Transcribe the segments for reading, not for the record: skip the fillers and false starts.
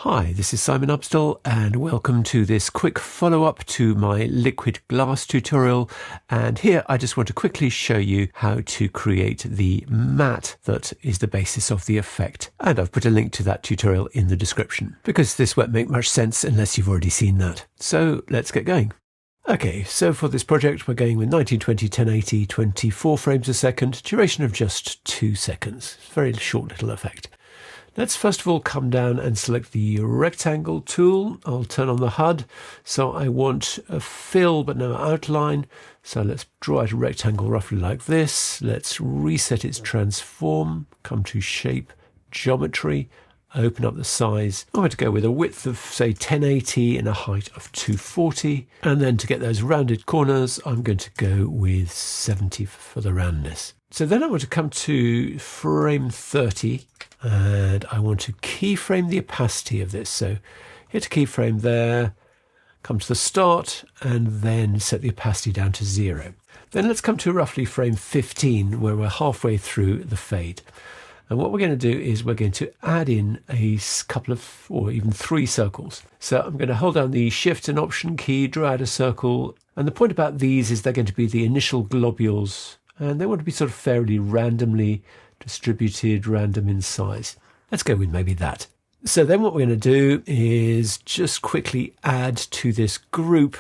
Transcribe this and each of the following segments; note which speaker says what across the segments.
Speaker 1: Hi, this is Simon Upstill and welcome to this quick follow-up to my liquid glass tutorial. And here I just want to quickly show you how to create the matte that is the basis of the effect. And I've put a link to that tutorial in the description because this won't make much sense unless you've already seen that. So let's get going. Okay, so for this project we're going with 1920, 1080, 24 frames a second, duration of just 2 seconds. Very short little effect. Let's first of all come down and select the rectangle tool. I'll turn on the HUD. So I want a fill but no outline. So let's draw out a rectangle roughly like this. Let's reset its transform, come to shape, geometry, open up the size. I'm going to go with a width of say 1080 and a height of 240. And then to get those rounded corners, I'm going to go with 70 for the roundness. So then I want to come to frame 30 and I want to keyframe the opacity of this. So hit a keyframe there, come to the start and then set the opacity down to 0. Then let's come to roughly frame 15 where we're halfway through the fade. And what we're going to do is we're going to add in a couple of, or even 3 circles. So I'm going to hold down the Shift and Option key, draw out a circle. And the point about these is they're going to be the initial globules. And they want to be sort of fairly randomly distributed, random in size. Let's go with maybe that. So then what we're going to do is just quickly add to this group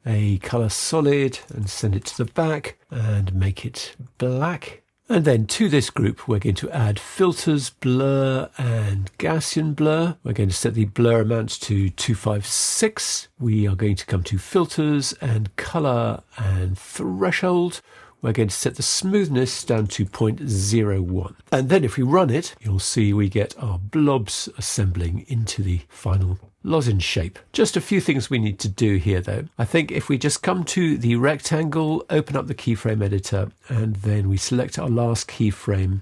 Speaker 1: a color solid and send it to the back and make it black. And then to this group, we're going to add filters, blur, and Gaussian blur. We're going to set the blur amount to 256. We are going to come to filters and color and threshold. We're going to set the smoothness down to 0.01. And then if we run it, you'll see we get our blobs assembling into the final lozenge shape. Just a few things we need to do here though. I think if we just come to the rectangle, open up the keyframe editor, and then we select our last keyframe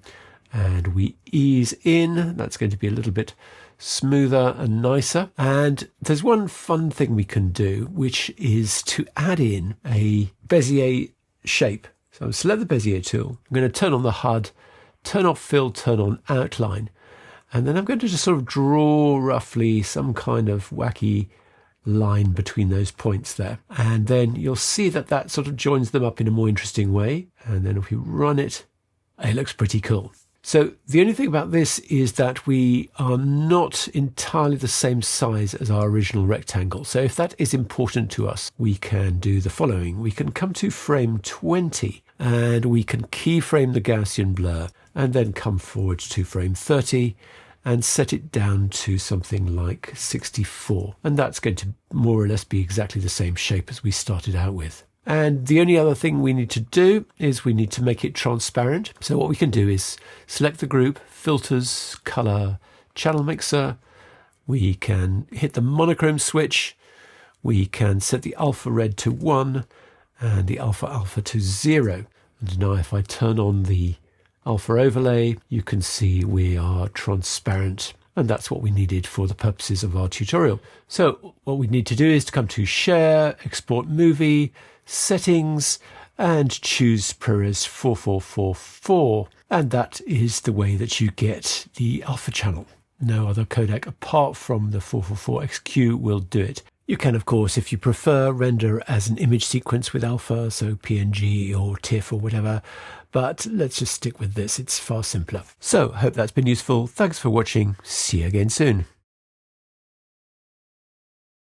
Speaker 1: and we ease in, that's going to be a little bit smoother and nicer. And there's one fun thing we can do, which is to add in a Bezier shape. So select the Bezier tool. I'm going to turn on the HUD, turn off fill, turn on outline. And then I'm going to just sort of draw roughly some kind of wacky line between those points there. And then you'll see that that sort of joins them up in a more interesting way. And then if we run it, it looks pretty cool. So the only thing about this is that we are not entirely the same size as our original rectangle. So if that is important to us, we can do the following. We can come to frame 20 and we can keyframe the Gaussian blur and then come forward to frame 30 and set it down to something like 64. And that's going to more or less be exactly the same shape as we started out with. And the only other thing we need to do is we need to make it transparent. So what we can do is select the group, filters, color, channel mixer. We can hit the monochrome switch. We can set the alpha red to 1 and the alpha to 0. And now if I turn on the alpha overlay, you can see we are transparent. And that's what we needed for the purposes of our tutorial. So what we need to do is to come to Share, Export Movie, Settings, and choose ProRes 4444. And that is the way that you get the alpha channel. No other codec apart from the 444XQ will do it. You can, of course, if you prefer, render as an image sequence with alpha, so PNG or TIFF or whatever. But let's just stick with this. It's far simpler. So, hope that's been useful. Thanks for watching. See you again soon.